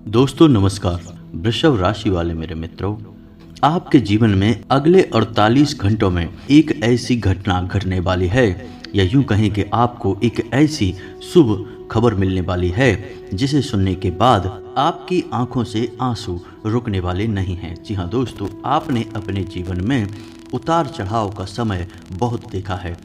दोस्तों नमस्कार। वृषभ राशि वाले मेरे मित्रों, आपके जीवन में अगले 48 घंटों में एक ऐसी घटना घटने वाली है, या यूं कहें कि आपको एक ऐसी शुभ खबर मिलने वाली है जिसे सुनने के बाद आपकी आंखों से आंसू रुकने वाले नहीं हैं। जी हाँ दोस्तों, आपने अपने जीवन में उतार चढ़ाव का समय बहुत देखा है।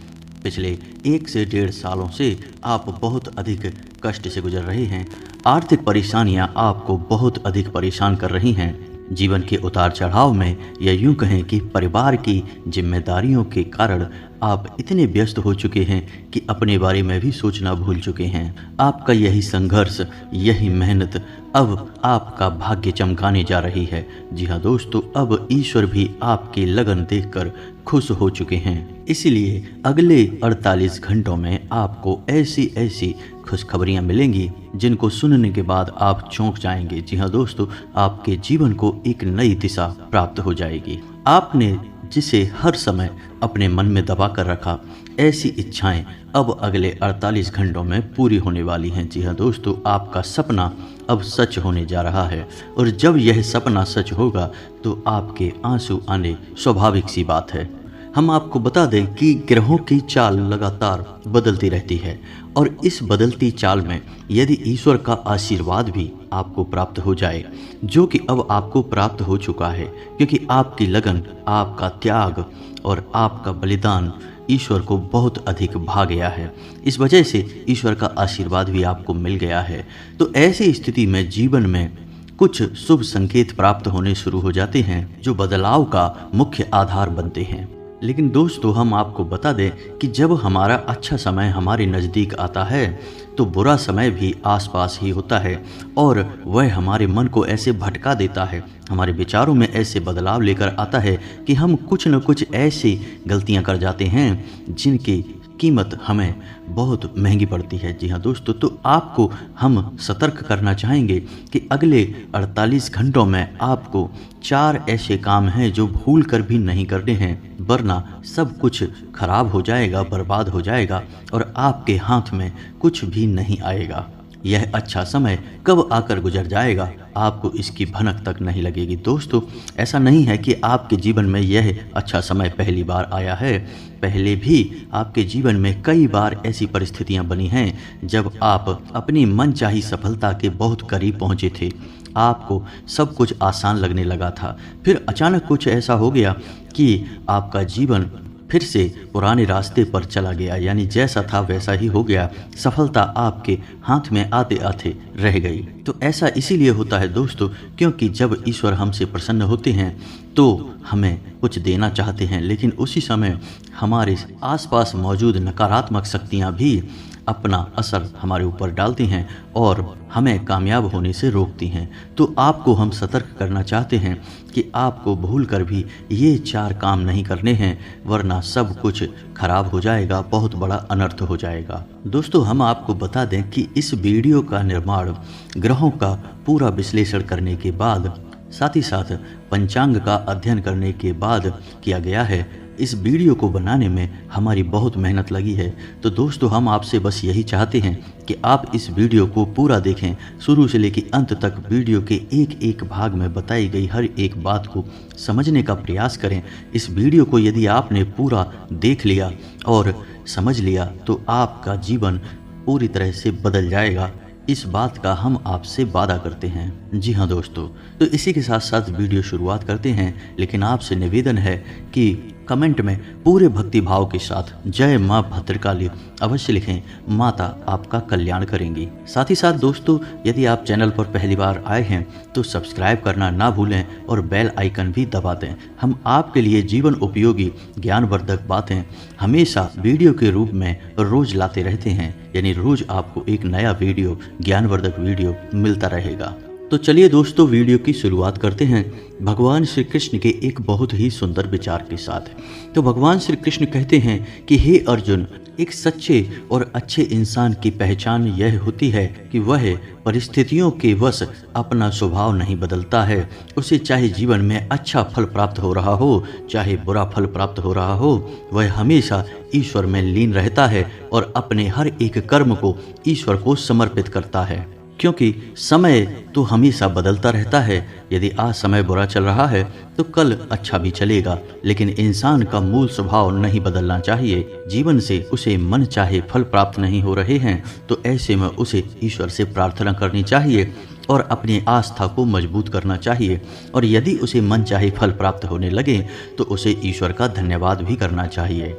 पिछले 1 से 1.5 सालों से आप बहुत अधिक कष्ट से गुजर रहे हैं। आर्थिक परेशानियां आपको बहुत अधिक परेशान कर रही हैं। जीवन के उतार चढ़ाव में, या यूं कहें कि परिवार की जिम्मेदारियों के कारण आप इतने व्यस्त हो चुके हैं कि अपने बारे में भी सोचना भूल चुके हैं। आपका यही संघर्ष, यही मेहनत अब आपका भाग्य चमकाने जा रही है। जी हाँ दोस्तों, अब ईश्वर भी आपकी लगन देखकर खुश हो चुके हैं। इसीलिए अगले 48 घंटों में आपको ऐसी ऐसी खुशखबरियां मिलेंगी जिनको सुनने के बाद आप चौंक जाएंगे। जी हाँ दोस्तों, आपके जीवन को एक नई दिशा प्राप्त हो जाएगी। आपने जिसे हर समय अपने मन में दबा कर रखा, ऐसी इच्छाएं अब अगले 48 घंटों में पूरी होने वाली हैं। जी हाँ दोस्तों, आपका सपना अब सच होने जा रहा है, और जब यह सपना सच होगा तो आपके आंसू आने स्वाभाविक सी बात है। हम आपको बता दें कि ग्रहों की चाल लगातार बदलती रहती है, और इस बदलती चाल में यदि ईश्वर का आशीर्वाद भी आपको प्राप्त हो जाए, जो कि अब आपको प्राप्त हो चुका है, क्योंकि आपकी लगन, आपका त्याग और आपका बलिदान ईश्वर को बहुत अधिक भा गया है। इस वजह से ईश्वर का आशीर्वाद भी आपको मिल गया है। तो ऐसी स्थिति में जीवन में कुछ शुभ संकेत प्राप्त होने शुरू हो जाते हैं, जो बदलाव का मुख्य आधार बनते हैं। लेकिन दोस्तों, हम आपको बता दें कि जब हमारा अच्छा समय हमारे नज़दीक आता है तो बुरा समय भी आसपास ही होता है, और वह हमारे मन को ऐसे भटका देता है, हमारे विचारों में ऐसे बदलाव लेकर आता है कि हम कुछ न कुछ ऐसी गलतियां कर जाते हैं जिनकी कीमत हमें बहुत महंगी पड़ती है। जी हाँ दोस्तों, तो आपको हम सतर्क करना चाहेंगे कि अगले 48 घंटों में आपको 4 ऐसे काम हैं जो भूल कर भी नहीं करने हैं, वरना सब कुछ खराब हो जाएगा, बर्बाद हो जाएगा, और आपके हाथ में कुछ भी नहीं आएगा। यह अच्छा समय कब आकर गुजर जाएगा, आपको इसकी भनक तक नहीं लगेगी। दोस्तों, ऐसा नहीं है कि आपके जीवन में यह अच्छा समय पहली बार आया है। पहले भी आपके जीवन में कई बार ऐसी परिस्थितियां बनी हैं जब आप अपनी मनचाही सफलता के बहुत करीब पहुंचे थे। आपको सब कुछ आसान लगने लगा था, फिर अचानक कुछ ऐसा हो गया कि आपका जीवन फिर से पुराने रास्ते पर चला गया, यानी जैसा था वैसा ही हो गया। सफलता आपके हाथ में आते आते रह गई। तो ऐसा इसीलिए होता है दोस्तों, क्योंकि जब ईश्वर हमसे प्रसन्न होते हैं तो हमें कुछ देना चाहते हैं, लेकिन उसी समय हमारे आसपास मौजूद नकारात्मक शक्तियाँ भी अपना असर हमारे ऊपर डालती हैं और हमें कामयाब होने से रोकती हैं। तो आपको हम सतर्क करना चाहते हैं कि आपको भूल कर भी ये 4 काम नहीं करने हैं, वरना सब कुछ खराब हो जाएगा, बहुत बड़ा अनर्थ हो जाएगा। दोस्तों, हम आपको बता दें कि इस वीडियो का निर्माण ग्रहों का पूरा विश्लेषण करने के बाद, साथ ही साथ पंचांग का अध्ययन करने के बाद किया गया है। इस वीडियो को बनाने में हमारी बहुत मेहनत लगी है। तो दोस्तों, हम आपसे बस यही चाहते हैं कि आप इस वीडियो को पूरा देखें, शुरू से लेकर अंत तक वीडियो के एक एक भाग में बताई गई हर एक बात को समझने का प्रयास करें। इस वीडियो को यदि आपने पूरा देख लिया और समझ लिया तो आपका जीवन पूरी तरह से बदल जाएगा। इस बात का हम आपसे वादा करते हैं। जी हाँ दोस्तों, तो इसी के साथ साथ वीडियो शुरुआत करते हैं, लेकिन आपसे निवेदन है कि कमेंट में पूरे भक्ति भाव के साथ जय माँ भद्रकाली अवश्य लिखें। माता आपका कल्याण करेंगी। साथ ही साथ दोस्तों, यदि आप चैनल पर पहली बार आए हैं तो सब्सक्राइब करना ना भूलें और बेल आइकन भी दबा दें। हम आपके लिए जीवन उपयोगी ज्ञानवर्धक बातें हमेशा वीडियो के रूप में रोज लाते रहते हैं, यानी रोज आपको एक नया वीडियो, ज्ञानवर्धक वीडियो मिलता रहेगा। तो चलिए दोस्तों, वीडियो की शुरुआत करते हैं भगवान श्री कृष्ण के एक बहुत ही सुंदर विचार के साथ। तो भगवान श्री कृष्ण कहते हैं कि हे अर्जुन, एक सच्चे और अच्छे इंसान की पहचान यह होती है कि वह परिस्थितियों के वश अपना स्वभाव नहीं बदलता है। उसे चाहे जीवन में अच्छा फल प्राप्त हो रहा हो, चाहे बुरा फल प्राप्त हो रहा हो, वह हमेशा ईश्वर में लीन रहता है और अपने हर एक कर्म को ईश्वर को समर्पित करता है। क्योंकि समय तो हमेशा बदलता रहता है। यदि आज समय बुरा चल रहा है तो कल अच्छा भी चलेगा, लेकिन इंसान का मूल स्वभाव नहीं बदलना चाहिए। जीवन से उसे मन चाहे फल प्राप्त नहीं हो रहे हैं तो ऐसे में उसे ईश्वर से प्रार्थना करनी चाहिए और अपनी आस्था को मजबूत करना चाहिए। और यदि उसे मन चाहे फल प्राप्त होने लगे तो उसे ईश्वर का धन्यवाद भी करना चाहिए।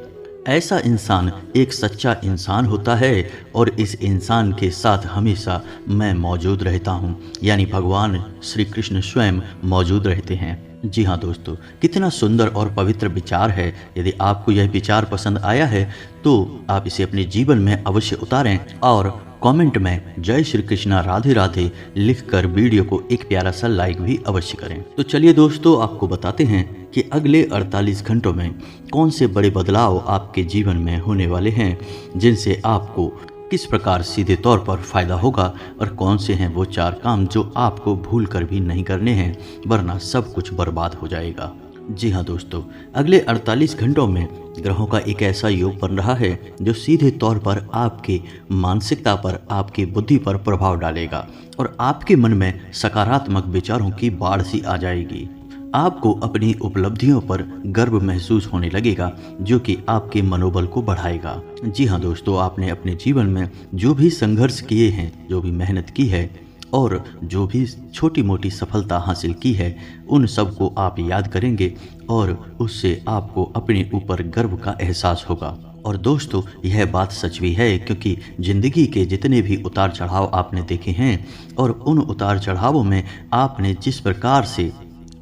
ऐसा इंसान एक सच्चा इंसान होता है और इस इंसान के साथ हमेशा मैं मौजूद रहता हूँ, यानी भगवान श्री कृष्ण स्वयं मौजूद रहते हैं। जी हाँ दोस्तों, कितना सुंदर और पवित्र विचार है। यदि आपको यह विचार पसंद आया है तो आप इसे अपने जीवन में अवश्य उतारें और कमेंट में जय श्री कृष्णा राधे राधे लिखकर वीडियो को एक प्यारा सा लाइक भी अवश्य करें। तो चलिए दोस्तों, आपको बताते हैं कि अगले 48 घंटों में कौन से बड़े बदलाव आपके जीवन में होने वाले हैं, जिनसे आपको किस प्रकार सीधे तौर पर फायदा होगा, और कौन से हैं वो 4 काम जो आपको भूल कर भी नहीं करने हैं, वरना सब कुछ बर्बाद हो जाएगा। जी हाँ दोस्तों, अगले 48 घंटों में ग्रहों का एक ऐसा योग बन रहा है जो सीधे तौर पर आपके मानसिकता पर, आपकी बुद्धि पर प्रभाव डालेगा और आपके मन में सकारात्मक विचारों की बाढ़ सी आ जाएगी। आपको अपनी उपलब्धियों पर गर्व महसूस होने लगेगा, जो कि आपके मनोबल को बढ़ाएगा। जी हाँ दोस्तों, आपने अपने जीवन में जो भी संघर्ष किए हैं, जो भी मेहनत की है और जो भी छोटी मोटी सफलता हासिल की है, उन सब को आप याद करेंगे और उससे आपको अपने ऊपर गर्व का एहसास होगा। और दोस्तों, यह बात सच भी है, क्योंकि ज़िंदगी के जितने भी उतार चढ़ाव आपने देखे हैं और उन उतार चढ़ावों में आपने जिस प्रकार से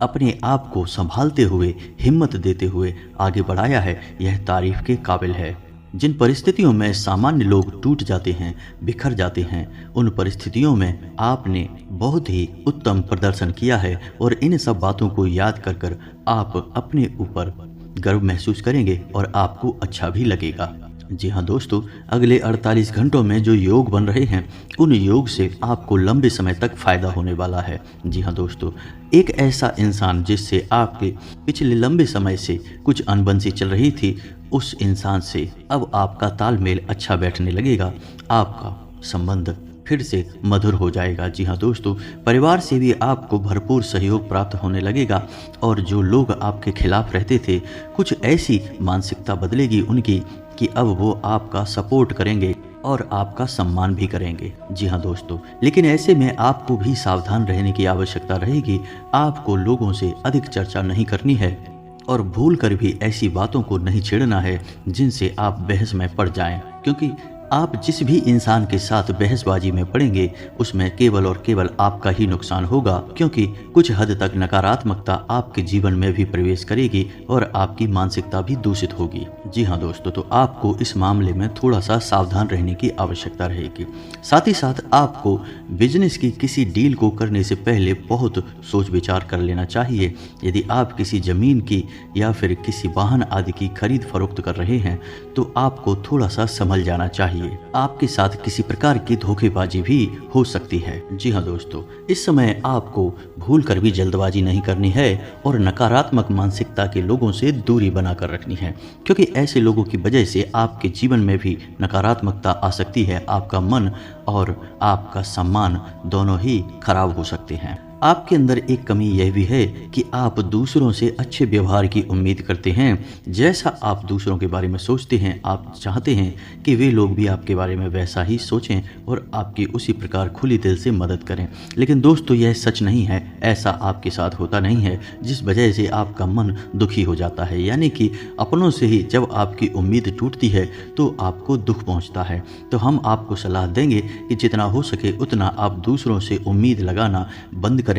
अपने आप को संभालते हुए, हिम्मत देते हुए आगे बढ़ाया है, यह तारीफ के काबिल है। जिन परिस्थितियों में सामान्य लोग टूट जाते हैं, बिखर जाते हैं, उन परिस्थितियों में आपने बहुत ही उत्तम प्रदर्शन किया है और इन सब बातों को याद कर कर आप अपने ऊपर गर्व महसूस करेंगे और आपको अच्छा भी लगेगा। जी हाँ दोस्तों, अगले 48 घंटों में जो योग बन रहे हैं, उन योग से आपको लंबे समय तक फायदा होने वाला है। जी हाँ दोस्तों, एक ऐसा इंसान जिससे आपके पिछले लंबे समय से कुछ अनबन सी चल रही थी, उस इंसान से अब आपका तालमेल अच्छा बैठने लगेगा, आपका संबंध फिर से मधुर हो जाएगा। जी हाँ दोस्तों, परिवार से भी आपको भरपूर सहयोग प्राप्त होने लगेगा और जो लोग आपके खिलाफ रहते थे, कुछ ऐसी मानसिकता बदलेगी उनकी कि अब वो आपका सपोर्ट करेंगे और आपका सम्मान भी करेंगे। जी हाँ दोस्तों, लेकिन ऐसे में आपको भी सावधान रहने की आवश्यकता रहेगी। आपको लोगों से अधिक चर्चा नहीं करनी है और भूल कर भी ऐसी बातों को नहीं छेड़ना है जिनसे आप बहस में पड़ जाएं, क्योंकि आप जिस भी इंसान के साथ बहसबाजी में पड़ेंगे उसमें केवल और केवल आपका ही नुकसान होगा, क्योंकि कुछ हद तक नकारात्मकता आपके जीवन में भी प्रवेश करेगी और आपकी मानसिकता भी दूषित होगी। जी हाँ दोस्तों, तो आपको इस मामले में थोड़ा सा सावधान रहने की आवश्यकता रहेगी। साथ ही साथ आपको बिजनेस की किसी डील को करने से पहले बहुत सोच विचार कर लेना चाहिए। यदि आप किसी जमीन की या फिर किसी वाहन आदि की खरीद फरोख्त कर रहे हैं तो आपको थोड़ा सा संभल जाना चाहिए। आपके साथ किसी प्रकार की धोखेबाजी भी हो सकती है। जी हाँ दोस्तों, इस समय आपको भूल कर भी जल्दबाजी नहीं करनी है और नकारात्मक मानसिकता के लोगों से दूरी बनाकर रखनी है, क्योंकि ऐसे लोगों की वजह से आपके जीवन में भी नकारात्मकता आ सकती है। आपका मन और आपका सम्मान दोनों ही खराब हो सकते हैं। आपके अंदर एक कमी यह भी है कि आप दूसरों से अच्छे व्यवहार की उम्मीद करते हैं। जैसा आप दूसरों के बारे में सोचते हैं, आप चाहते हैं कि वे लोग भी आपके बारे में वैसा ही सोचें और आपकी उसी प्रकार खुली दिल से मदद करें। लेकिन दोस्तों, यह सच नहीं है, ऐसा आपके साथ होता नहीं है, जिस वजह से आपका मन दुखी हो जाता है। यानी कि अपनों से ही जब आपकी उम्मीद टूटती है तो आपको दुख पहुंचता है। तो हम आपको सलाह देंगे कि जितना हो सके उतना आप दूसरों से उम्मीद लगाना बंद करें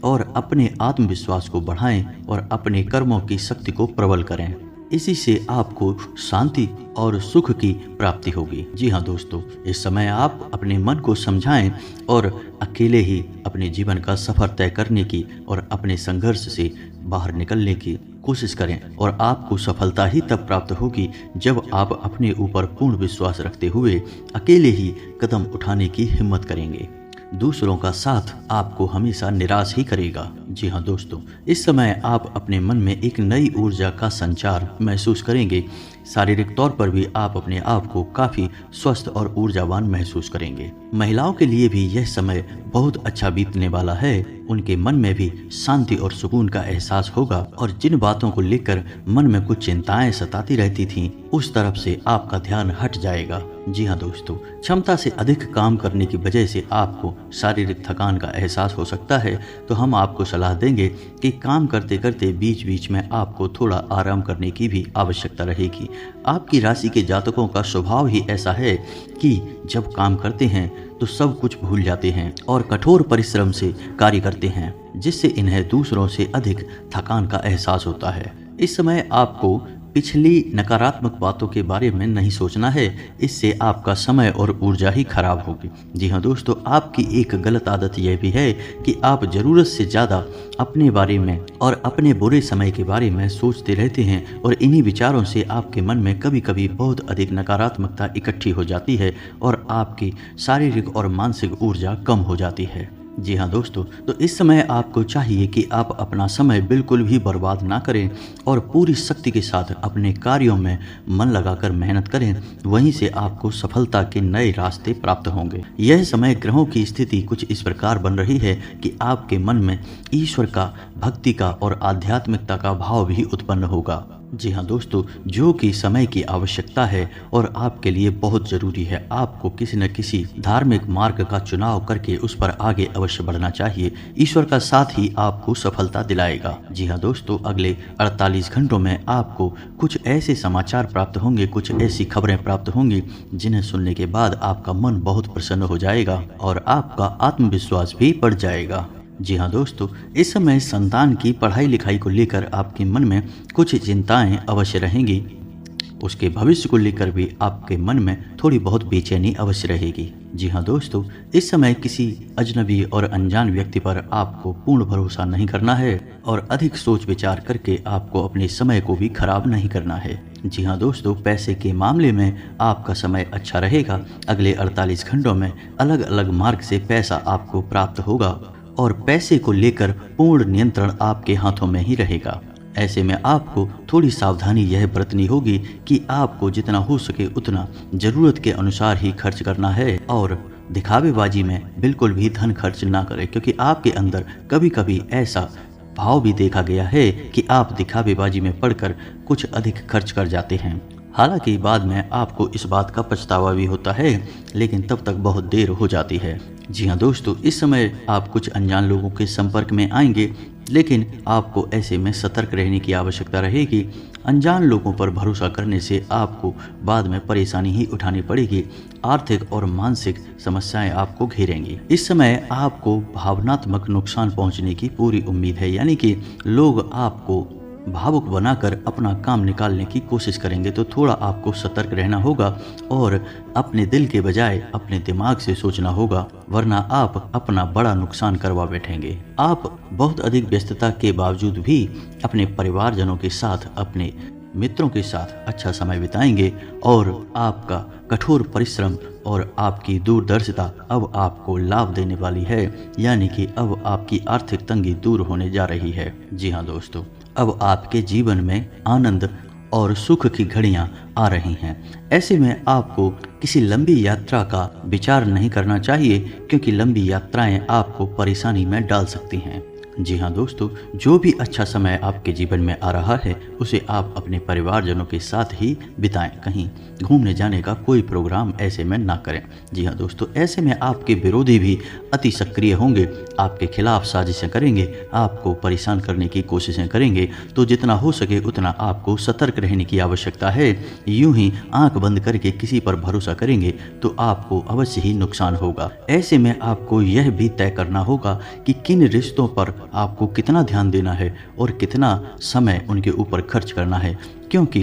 और अपने आत्मविश्वास को बढ़ाएं और अपने कर्मों की शक्ति को प्रबल करें। इसी से आपको शांति और सुख की प्राप्ति होगी। जी हाँ दोस्तों, इस समय आप अपने मन को समझाएं और अकेले ही अपने जीवन का सफर तय करने की और अपने संघर्ष से बाहर निकलने की कोशिश करें और आपको सफलता ही तब प्राप्त होगी जब आप अपने ऊपर पूर्ण विश्वास रखते हुए अकेले ही कदम उठाने की हिम्मत करेंगे। दूसरों का साथ आपको हमेशा निराश ही करेगा। जी हाँ दोस्तों, इस समय आप अपने मन में एक नई ऊर्जा का संचार महसूस करेंगे। शारीरिक तौर पर भी आप अपने आप को काफी स्वस्थ और ऊर्जावान महसूस करेंगे। महिलाओं के लिए भी यह समय बहुत अच्छा बीतने वाला है। उनके मन में भी शांति और सुकून का एहसास होगा और जिन बातों को लेकर मन में कुछ चिंताएं सताती रहती थीं, उस तरफ से आपका ध्यान हट जाएगा। जी हाँ दोस्तों, क्षमता से अधिक काम करने की वजह से आपको शारीरिक थकान का एहसास हो सकता है, तो हम आपको सलाह देंगे कि काम करते करते बीच बीच में आपको थोड़ा आराम करने की भी आवश्यकता रहेगी। आपकी राशि के जातकों का स्वभाव ही ऐसा है कि जब काम करते हैं तो सब कुछ भूल जाते हैं और कठोर परिश्रम से कार्य करते हैं, जिससे इन्हें दूसरों से अधिक थकान का एहसास होता है। इस समय आपको पिछली नकारात्मक बातों के बारे में नहीं सोचना है, इससे आपका समय और ऊर्जा ही खराब होगी। जी हाँ दोस्तों, आपकी एक गलत आदत यह भी है कि आप ज़रूरत से ज़्यादा अपने बारे में और अपने बुरे समय के बारे में सोचते रहते हैं और इन्हीं विचारों से आपके मन में कभी कभी बहुत अधिक नकारात्मकता इकट्ठी हो जाती है और आपकी शारीरिक और मानसिक ऊर्जा कम हो जाती है। जी हाँ दोस्तों, तो इस समय आपको चाहिए कि आप अपना समय बिल्कुल भी बर्बाद ना करें और पूरी शक्ति के साथ अपने कार्यों में मन लगाकर मेहनत करें। वहीं से आपको सफलता के नए रास्ते प्राप्त होंगे। यह समय ग्रहों की स्थिति कुछ इस प्रकार बन रही है कि आपके मन में ईश्वर का, भक्ति का और आध्यात्मिकता का भाव भी उत्पन्न होगा। जी हाँ दोस्तों, जो कि समय की आवश्यकता है और आपके लिए बहुत जरूरी है। आपको किसी न किसी धार्मिक मार्ग का चुनाव करके उस पर आगे अवश्य बढ़ना चाहिए। ईश्वर का साथ ही आपको सफलता दिलाएगा। जी हाँ दोस्तों, अगले 48 घंटों में आपको कुछ ऐसे समाचार प्राप्त होंगे, कुछ ऐसी खबरें प्राप्त होंगी जिन्हें सुनने के बाद आपका मन बहुत प्रसन्न हो जाएगा और आपका आत्मविश्वास भी बढ़ जाएगा। जी हाँ दोस्तों, इस समय संतान की पढ़ाई लिखाई को लेकर आपके मन में कुछ चिंताएं अवश्य रहेंगी। उसके भविष्य को लेकर भी आपके मन में थोड़ी बहुत बेचैनी अवश्य रहेगी। जी हाँ दोस्तों, इस समय किसी अजनबी और अनजान व्यक्ति पर आपको पूर्ण भरोसा नहीं करना है और अधिक सोच विचार करके आपको अपने समय को भी खराब नहीं करना है। जी हाँ दोस्तों, पैसे के मामले में आपका समय अच्छा रहेगा। अगले 48 घंटों में अलग अलग मार्ग से पैसा आपको प्राप्त होगा और पैसे को लेकर पूर्ण नियंत्रण आपके हाथों में ही रहेगा। ऐसे में आपको थोड़ी सावधानी यह बरतनी होगी कि आपको जितना हो सके उतना जरूरत के अनुसार ही खर्च करना है और दिखावेबाजी में बिल्कुल भी धन खर्च ना करें, क्योंकि आपके अंदर कभी कभी ऐसा भाव भी देखा गया है कि आप दिखावेबाजी में पड़कर कुछ अधिक खर्च कर जाते हैं। हालांकि बाद में आपको इस बात का पछतावा भी होता है, लेकिन तब तक बहुत देर हो जाती है। जी हाँ दोस्तों, इस समय आप कुछ अनजान लोगों के संपर्क में आएंगे, लेकिन आपको ऐसे में सतर्क रहने की आवश्यकता रहेगी। अनजान लोगों पर भरोसा करने से आपको बाद में परेशानी ही उठानी पड़ेगी। आर्थिक और मानसिक समस्याएं आपको घेरेंगी। इस समय आपको भावनात्मक नुकसान पहुंचने की पूरी उम्मीद है, यानी कि लोग आपको भावुक बनाकर अपना काम निकालने की कोशिश करेंगे, तो थोड़ा आपको सतर्क रहना होगा और अपने दिल के बजाय अपने दिमाग से सोचना होगा, वरना आप अपना बड़ा नुकसान करवा बैठेंगे। आप बहुत अधिक व्यस्तता के बावजूद भी अपने परिवारजनों के साथ, अपने मित्रों के साथ अच्छा समय बिताएंगे और आपका कठोर परिश्रम और आपकी दूरदर्शिता अब आपको लाभ देने वाली है, यानी कि अब आपकी आर्थिक तंगी दूर होने जा रही है। जी हाँ दोस्तों, अब आपके जीवन में आनंद और सुख की घड़ियां आ रही हैं। ऐसे में आपको किसी लंबी यात्रा का विचार नहीं करना चाहिए, क्योंकि लंबी यात्राएं आपको परेशानी में डाल सकती हैं। जी हाँ दोस्तों, जो भी अच्छा समय आपके जीवन में आ रहा है उसे आप अपने परिवारजनों के साथ ही बिताएं। कहीं घूमने जाने का कोई प्रोग्राम ऐसे में ना करें। जी हाँ दोस्तों, ऐसे में आपके विरोधी भी अति सक्रिय होंगे, आपके खिलाफ साजिशें करेंगे, आपको परेशान करने की कोशिशें करेंगे। तो जितना हो सके उतना आपको सतर्क रहने की आवश्यकता है। यूं ही आंख बंद करके किसी पर भरोसा करेंगे तो आपको अवश्य ही नुकसान होगा। ऐसे में आपको यह भी तय करना होगा कि किन रिश्तों पर आपको कितना ध्यान देना है और कितना समय उनके ऊपर खर्च करना है, क्योंकि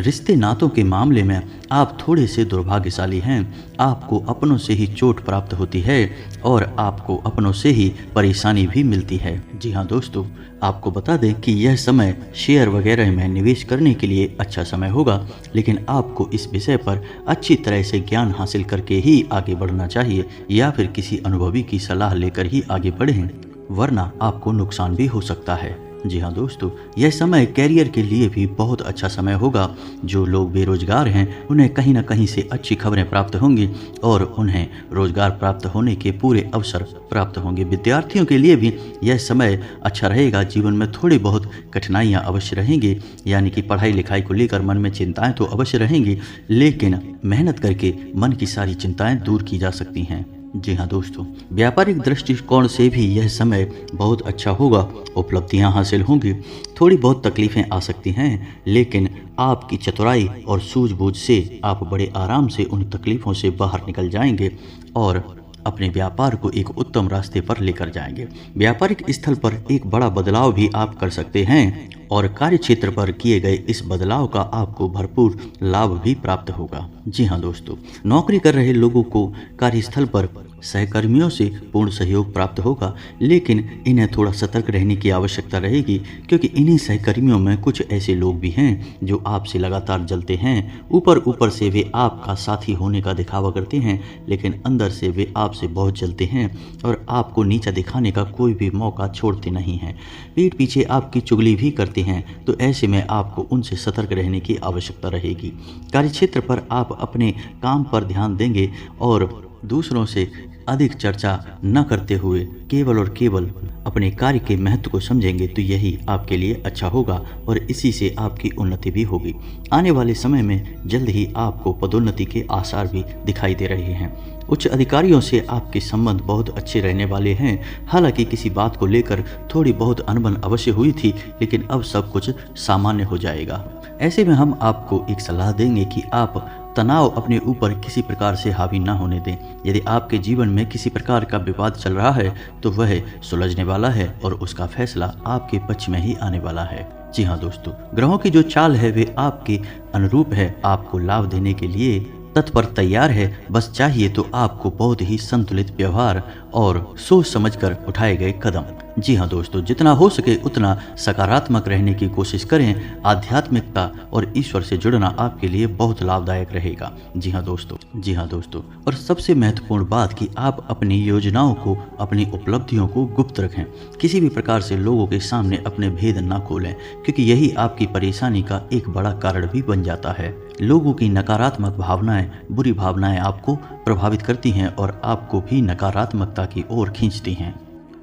रिश्ते नातों के मामले में आप थोड़े से दुर्भाग्यशाली हैं। आपको अपनों से ही चोट प्राप्त होती है और आपको अपनों से ही परेशानी भी मिलती है। जी हाँ दोस्तों, आपको बता दें कि यह समय शेयर वगैरह में निवेश करने के लिए अच्छा समय होगा, लेकिन आपको इस विषय पर अच्छी तरह से ज्ञान हासिल करके ही आगे बढ़ना चाहिए या फिर किसी अनुभवी की सलाह लेकर ही आगे बढ़ें, वरना आपको नुकसान भी हो सकता है। जी हाँ दोस्तों, यह समय कैरियर के लिए भी बहुत अच्छा समय होगा। जो लोग बेरोजगार हैं उन्हें कहीं ना कहीं से अच्छी खबरें प्राप्त होंगी और उन्हें रोजगार प्राप्त होने के पूरे अवसर प्राप्त होंगे। विद्यार्थियों के लिए भी यह समय अच्छा रहेगा। जीवन में थोड़ी बहुत कठिनाइयाँ अवश्य रहेंगी, यानी कि पढ़ाई लिखाई को लेकर मन में चिंताएं तो अवश्य रहेंगी, लेकिन मेहनत करके मन की सारी चिंताएं दूर की जा सकती हैं। जी हाँ दोस्तों, व्यापारिक दृष्टिकोण से भी यह समय बहुत अच्छा होगा। उपलब्धियां हासिल होंगी। थोड़ी बहुत तकलीफें आ सकती हैं, लेकिन आपकी चतुराई और सूझबूझ से आप बड़े आराम से उन तकलीफों से बाहर निकल जाएंगे और अपने व्यापार को एक उत्तम रास्ते पर लेकर जाएंगे। व्यापारिक स्थल पर एक बड़ा बदलाव भी आप कर सकते हैं और कार्य क्षेत्र पर किए गए इस बदलाव का आपको भरपूर लाभ भी प्राप्त होगा। जी हाँ दोस्तों, नौकरी कर रहे लोगों को कार्यस्थल पर सहकर्मियों से पूर्ण सहयोग प्राप्त होगा, लेकिन इन्हें थोड़ा सतर्क रहने की आवश्यकता रहेगी, क्योंकि इन्हीं सहकर्मियों में कुछ ऐसे लोग भी हैं जो आपसे लगातार जलते हैं। ऊपर से वे आपका साथी होने का दिखावा करते हैं, लेकिन अंदर से वे आपसे बहुत जलते हैं और आपको नीचा दिखाने का कोई भी मौका छोड़ते नहीं हैं। पीठ पीछे आपकी चुगली भी करते हैं, तो ऐसे में आपको उनसे सतर्क रहने की आवश्यकता रहेगी। कार्यक्षेत्र पर आप अपने काम पर ध्यान देंगे और दूसरों से अधिक चर्चा न करते हुए केवल और केवल अपने कार्य के महत्व को समझेंगे, तो यही आपके लिए अच्छा होगा और इसी से आपकी उन्नति भी होगी। आने वाले समय में जल्द ही आपको पदोन्नति के आसार भी दिखाई दे रहे हैं। उच्च अधिकारियों से आपके संबंध बहुत अच्छे रहने वाले हैं। हालांकि किसी बात को लेकर थोड़ी बहुत अनबन अवश्य हुई थी, लेकिन अब सब कुछ सामान्य हो जाएगा। ऐसे में हम आपको एक सलाह देंगे कि आप तनाव अपने ऊपर किसी प्रकार से हावी न होने दें। यदि आपके जीवन में किसी प्रकार का विवाद चल रहा है तो वह सुलझने वाला है और उसका फैसला आपके पक्ष में ही आने वाला है। जी हाँ दोस्तों, ग्रहों की जो चाल है वे आपके अनुरूप है, आपको लाभ देने के लिए तत्पर तैयार है। बस चाहिए तो आपको बहुत ही संतुलित व्यवहार और सोच समझकर उठाए गए कदम। जी हाँ दोस्तों, जितना हो सके उतना सकारात्मक रहने की कोशिश करें। आध्यात्मिकता और ईश्वर से जुड़ना आपके लिए बहुत लाभदायक रहेगा। जी हाँ दोस्तों, और सबसे महत्वपूर्ण बात कि आप अपनी योजनाओं को, अपनी उपलब्धियों को गुप्त रखें। किसी भी प्रकार से लोगों के सामने अपने भेद ना खोलें, क्योंकि यही आपकी परेशानी का एक बड़ा कारण भी बन जाता है। लोगों की नकारात्मक भावनाएं, बुरी भावनाएं आपको प्रभावित करती हैं और आपको भी नकारात्मकता की ओर खींचती हैं।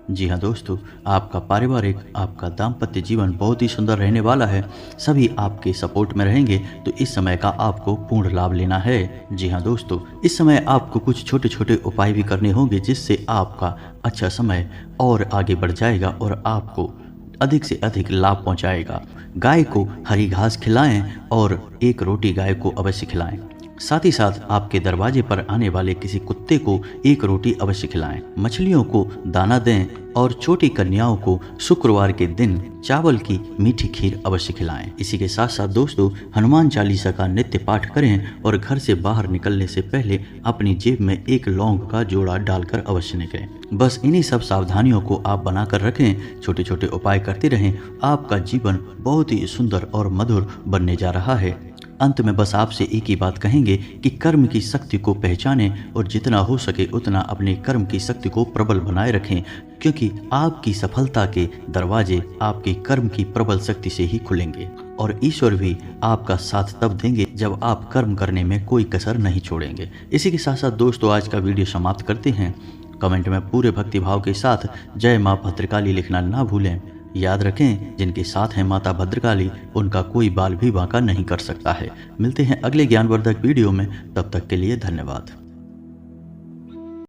जी हाँ दोस्तों, आपका पारिवारिक, आपका दाम्पत्य जीवन बहुत ही सुंदर रहने वाला है। सभी आपके सपोर्ट में रहेंगे, तो इस समय का आपको पूर्ण लाभ लेना है। जी हाँ दोस्तों, इस समय आपको कुछ छोटे छोटे उपाय भी करने होंगे, जिससे आपका अच्छा समय और आगे बढ़ जाएगा और आपको अधिक से अधिक लाभ पहुंचाएगा। गाय को हरी घास खिलाएं और एक रोटी गाय को अवश्य खिलाएं। साथ ही साथ आपके दरवाजे पर आने वाले किसी कुत्ते को एक रोटी अवश्य खिलाएं। मछलियों को दाना दें और छोटी कन्याओं को शुक्रवार के दिन चावल की मीठी खीर अवश्य खिलाएं। इसी के साथ साथ दोस्तों, हनुमान चालीसा का नित्य पाठ करें और घर से बाहर निकलने से पहले अपनी जेब में एक लौंग का जोड़ा डालकर अवश्य निकलें। बस इन्हीं सब सावधानियों को आप बनाकर रखें, छोटे छोटे उपाय करते रहें। आपका जीवन बहुत ही सुंदर और मधुर बनने जा रहा है। अंत में बस आपसे एक ही बात कहेंगे कि कर्म की शक्ति को पहचानें और जितना हो सके उतना अपने कर्म की शक्ति को प्रबल बनाए रखें, क्योंकि आपकी सफलता के दरवाजे आपके कर्म की प्रबल शक्ति से ही खुलेंगे और ईश्वर भी आपका साथ तब देंगे जब आप कर्म करने में कोई कसर नहीं छोड़ेंगे। इसी के साथ साथ दोस्तों, आज का वीडियो समाप्त करते हैं। कमेंट में पूरे भक्तिभाव के साथ जय माँ भद्रकाली लिखना ना भूलें। याद रखें, जिनके साथ है माता भद्रकाली, उनका कोई बाल भी बांका नहीं कर सकता है। मिलते हैं अगले ज्ञानवर्धक वीडियो में, तब तक के लिए धन्यवाद।